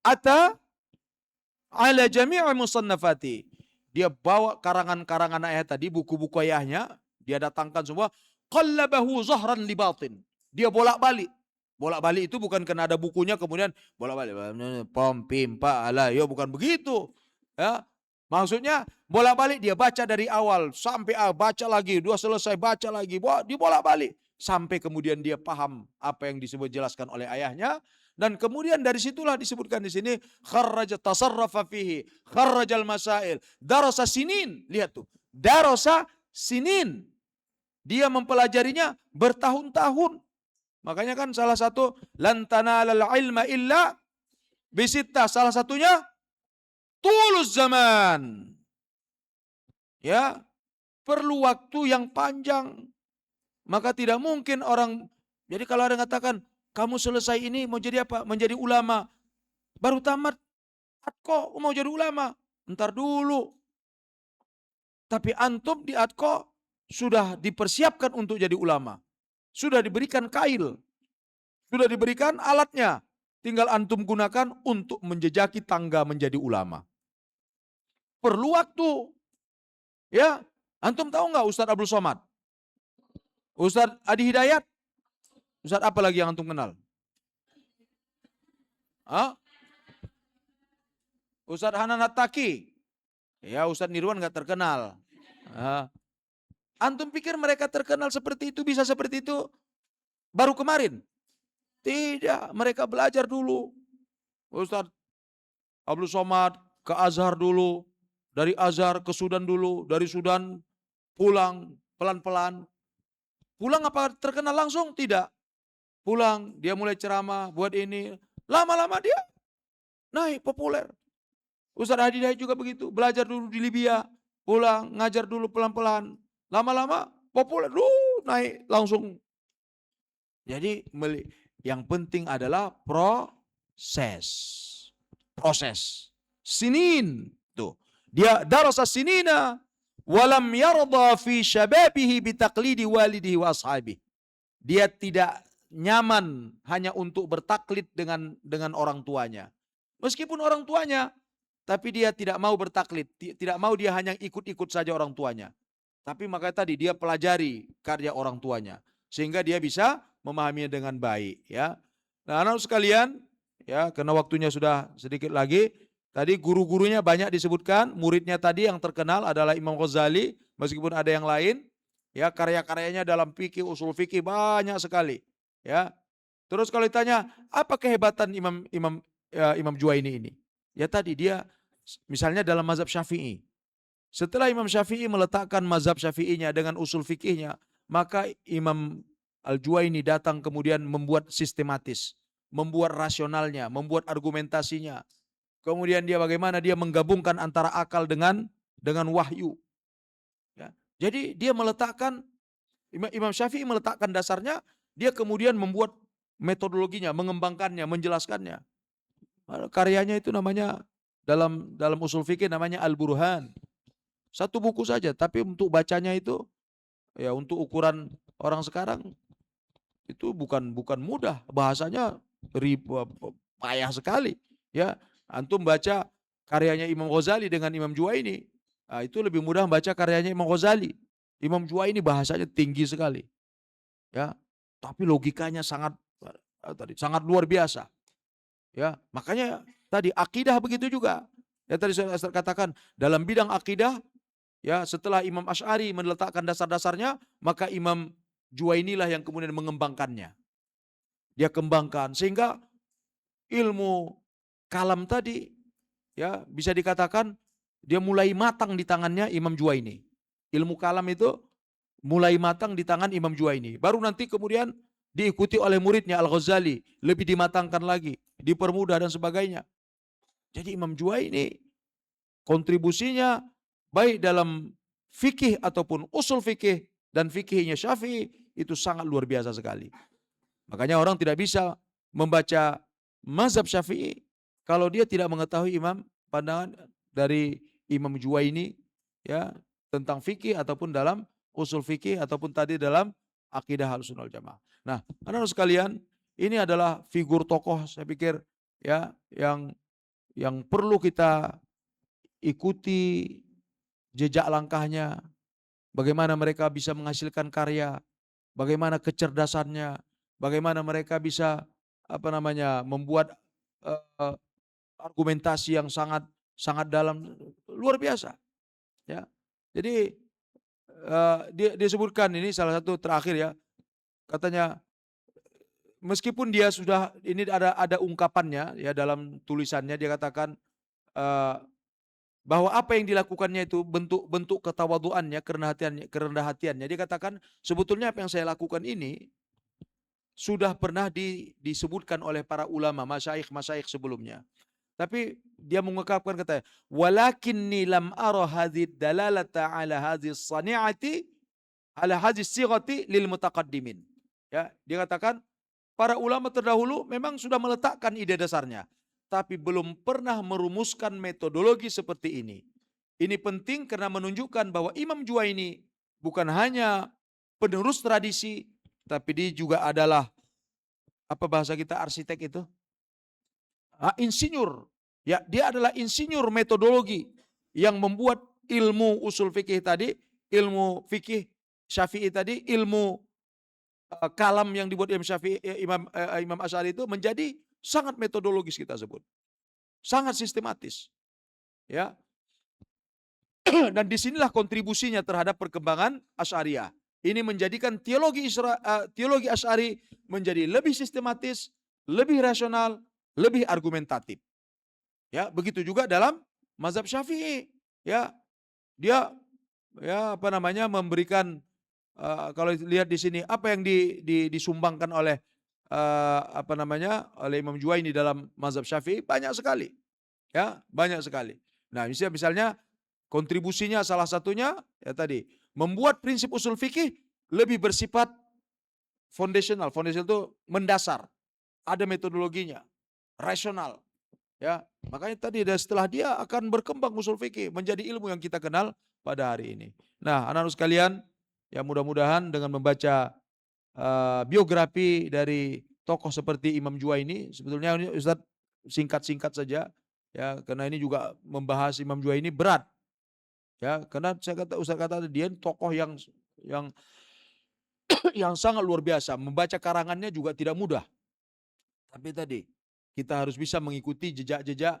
Ata ala jami'i musannafati. Dia bawa karangan-karangan ayah tadi, buku-buku ayahnya, dia datangkan semua. Qallabahu zahran li batin. Dia bolak-balik. Bolak-balik itu bukan karena ada bukunya kemudian bolak-balik. Pom, pim, pa, ala. Ya bukan begitu. Ya. Maksudnya bolak-balik dia baca dari awal sampai baca lagi, dua selesai baca lagi, dia bolak-balik sampai kemudian dia paham apa yang disebut jelaskan oleh ayahnya. Dan kemudian dari situlah disebutkan di sini kharraja tasarrafa fihi, kharrajal masail, darasa sinin. Lihat tuh, darasa sinin. Dia mempelajarinya bertahun-tahun. Makanya kan salah satu lan tanalal ilma illa bisittah, salah satunya tulus zaman. Ya, perlu waktu yang panjang. Maka tidak mungkin orang, jadi kalau ada yang katakan, kamu selesai ini mau jadi apa? Menjadi ulama. Baru tamat, Atko mau jadi ulama. Ntar dulu. Tapi antum di Atko sudah dipersiapkan untuk jadi ulama. Sudah diberikan kail. Sudah diberikan alatnya. Tinggal antum gunakan untuk menjejaki tangga menjadi ulama. Perlu waktu. Ya, antum tahu nggak Ustadz Abdul Somad? Ustadz Adi Hidayat? Ustadz apa lagi yang antum kenal? Hah? Ustadz Hanan Attaqi? Ya, Ustadz Nirwan nggak terkenal. Antum pikir mereka terkenal seperti itu, bisa seperti itu baru kemarin? Tidak, mereka belajar dulu. Ustadz Abdul Somad ke Azhar dulu. Dari Azhar ke Sudan dulu. Dari Sudan pulang pelan-pelan. Pulang apa terkenal langsung? Tidak. Pulang, dia mulai ceramah, buat ini. Lama-lama dia naik, populer. Ustadz Hadi Hidayat juga begitu. Belajar dulu di Libya. Pulang, ngajar dulu pelan-pelan. Lama-lama populer. Naik langsung. Jadi yang penting adalah proses. Proses. Sinin. Tuh. Dia darasa sinina. Walam yarda fi syababihi bitaqlidi walidihi wa ashabihi. Dia tidak nyaman hanya untuk bertaklid dengan orang tuanya. Meskipun orang tuanya, tapi dia tidak mau bertaklid. Tidak mau dia hanya ikut-ikut saja orang tuanya. Tapi makanya tadi dia pelajari karya orang tuanya. Sehingga dia bisa memahaminya dengan baik. Ya. Nah, anak sekalian, ya, karena waktunya sudah sedikit lagi. Tadi guru-gurunya banyak disebutkan, muridnya tadi yang terkenal adalah Imam Ghazali, meskipun ada yang lain, ya karya-karyanya dalam fikih, usul fikih banyak sekali, ya. Terus kalau ditanya apa kehebatan Imam Juwaini ini? Ya tadi dia misalnya dalam mazhab Syafi'i. Setelah Imam Syafi'i meletakkan mazhab Syafi'inya dengan usul fikihnya, maka Imam Al-Juwaini datang kemudian membuat sistematis, membuat rasionalnya, membuat argumentasinya. Kemudian dia bagaimana dia menggabungkan antara akal dengan wahyu. Ya. Jadi dia meletakkan, Imam Syafi'i meletakkan dasarnya, dia kemudian membuat metodologinya, mengembangkannya, menjelaskannya. Karyanya itu namanya dalam usul fikih namanya Al-Burhan. Satu buku saja, tapi untuk bacanya itu ya untuk ukuran orang sekarang itu bukan mudah, bahasanya payah sekali. Ya, antum baca karyanya Imam Ghazali dengan Imam Juwaini, itu lebih mudah membaca karyanya Imam Ghazali. Imam Juwaini bahasanya tinggi sekali, ya, tapi logikanya sangat luar biasa, ya. Makanya tadi akidah begitu juga. Ya tadi saya katakan dalam bidang akidah, ya, setelah Imam Asy'ari meletakkan dasar-dasarnya, maka Imam Juwainilah yang kemudian mengembangkannya. Dia kembangkan sehingga ilmu kalam tadi, ya, bisa dikatakan dia mulai matang di tangannya Imam Juwaini. Ilmu kalam itu mulai matang di tangan Imam Juwaini. Baru nanti kemudian diikuti oleh muridnya Al-Ghazali, lebih dimatangkan lagi, dipermudah dan sebagainya. Jadi Imam Juwaini kontribusinya baik dalam fikih ataupun usul fikih dan fikihnya Syafi'i itu sangat luar biasa sekali. Makanya orang tidak bisa membaca mazhab Syafi'i kalau dia tidak mengetahui pandangan dari Imam Juwaini, ya, tentang fikih ataupun dalam usul fikih ataupun tadi dalam akidah Ahlussunnah wal Jamaah. Nah, anak-anak sekalian, ini adalah figur tokoh saya pikir, ya, yang perlu kita ikuti jejak langkahnya, bagaimana mereka bisa menghasilkan karya, bagaimana kecerdasannya, bagaimana mereka bisa membuat uh, argumentasi yang sangat sangat dalam, luar biasa, ya. Jadi dia disebutkan ini salah satu terakhir, ya, katanya meskipun dia sudah ini ada ungkapannya, ya, dalam tulisannya dia katakan uh, bahwa apa yang dilakukannya itu bentuk ketawaduannya, kerendah hatiannya. Dia katakan sebetulnya apa yang saya lakukan ini sudah pernah disebutkan oleh para ulama, masyaikh sebelumnya. Tapi dia mengungkapkan katanya, walakinni lam ara hadhihi dalalata ala hadhihi sani'ati ala hadhihi sighati lil mutaqaddimin. Ya, dia katakan para ulama terdahulu memang sudah meletakkan ide dasarnya, tapi belum pernah merumuskan metodologi seperti ini. Ini penting karena menunjukkan bahwa Imam Juwaini bukan hanya penerus tradisi, tapi dia juga adalah, apa bahasa kita arsitek itu? Insinyur. Ya, dia adalah insinyur metodologi yang membuat ilmu usul fikih tadi, ilmu fikih Syafi'i tadi, ilmu kalam yang dibuat Imam Syafi'i, Imam Asy'ari itu menjadi sangat metodologis kita sebut. Sangat sistematis. Ya. Dan disinilah kontribusinya terhadap perkembangan Asy'ariyah. Ini menjadikan teologi Asy'ari menjadi lebih sistematis, lebih rasional, lebih argumentatif. Ya, begitu juga dalam mazhab Syafi'i. Ya, dia memberikan kalau lihat di sini apa yang disumbangkan oleh oleh Imam Juwaini dalam mazhab Syafi'i banyak sekali. Ya, banyak sekali. Nah, misalnya kontribusinya salah satunya ya tadi membuat prinsip usul fikih lebih bersifat foundational. Foundational itu mendasar. Ada metodologinya, rasional. Ya, makanya tadi setelah dia akan berkembang usul fikih menjadi ilmu yang kita kenal pada hari ini. Nah, anak-anak sekalian, ya mudah-mudahan dengan membaca biografi dari tokoh seperti Imam Juwaini, sebetulnya ini Ustaz singkat-singkat saja, ya, karena ini juga membahas Imam Juwaini berat, ya, karena Ustaz kata dia tokoh yang yang sangat luar biasa, membaca karangannya juga tidak mudah. Tapi tadi kita harus bisa mengikuti jejak-jejak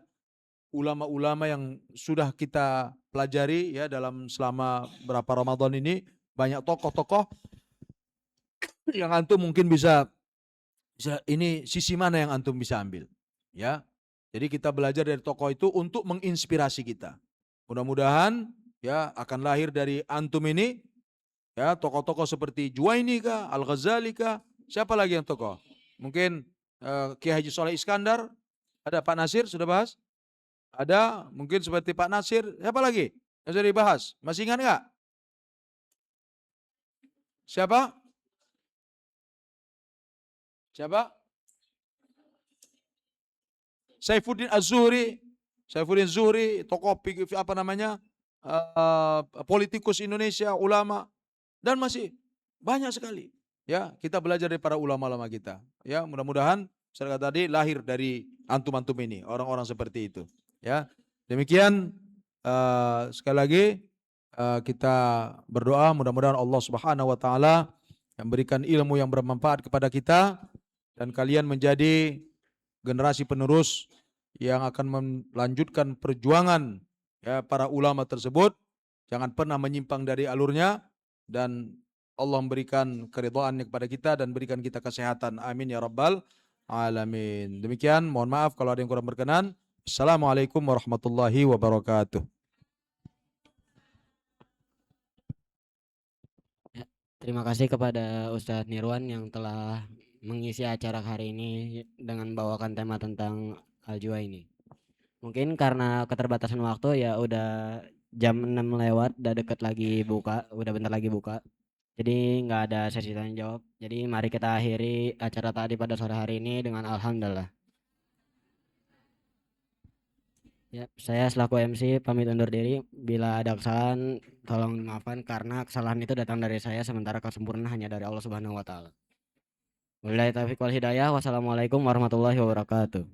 ulama-ulama yang sudah kita pelajari, ya, dalam selama berapa Ramadan ini. Banyak tokoh-tokoh yang antum mungkin bisa ini sisi mana yang antum bisa ambil, ya. Jadi kita belajar dari tokoh itu untuk menginspirasi kita. Mudah-mudahan, ya, akan lahir dari antum ini, ya, tokoh-tokoh seperti Juwaini kah, Al-Ghazali kah, siapa lagi yang tokoh? Mungkin Kiai Haji Shalih Iskandar, ada Pak Nasir sudah bahas? Ada mungkin seperti Pak Nasir, siapa lagi yang sudah dibahas? Masih ingat nggak? Siapa? Siapa? Saifuddin Az-Zuhri. Saifuddin Zuhri, tokoh politikus Indonesia, ulama, dan masih banyak sekali. Ya, kita belajar dari para ulama-ulama kita. Ya, mudah-mudahan saya kata tadi lahir dari antum-antum ini, orang-orang seperti itu. Ya, Demikian sekali lagi kita berdoa mudah-mudahan Allah Subhanahu wa taala memberikan ilmu yang bermanfaat kepada kita dan kalian menjadi generasi penerus yang akan melanjutkan perjuangan ya para ulama tersebut. Jangan pernah menyimpang dari alurnya dan Allah memberikan keridhaannya kepada kita dan berikan kita kesehatan. Amin ya rabbal alamin. Demikian, mohon maaf kalau ada yang kurang berkenan. Assalamualaikum warahmatullahi wabarakatuh. Ya, terima kasih kepada Ustadz Nirwan yang telah mengisi acara hari ini dengan membawakan tema tentang Al-Juwaini. Mungkin karena keterbatasan waktu ya udah jam 6 lewat, udah deket lagi buka, udah bentar lagi buka. Jadi nggak ada sesi tanya jawab. Jadi mari kita akhiri acara tadi pada sore hari ini dengan alhamdulillah. Ya, saya selaku MC pamit undur diri. Bila ada kesalahan tolong dimaafkan karena kesalahan itu datang dari saya sementara kesempurnaan hanya dari Allah Subhanahu wa taala. Wabillahi taufiq wal hidayah. Wassalamualaikum warahmatullahi wabarakatuh.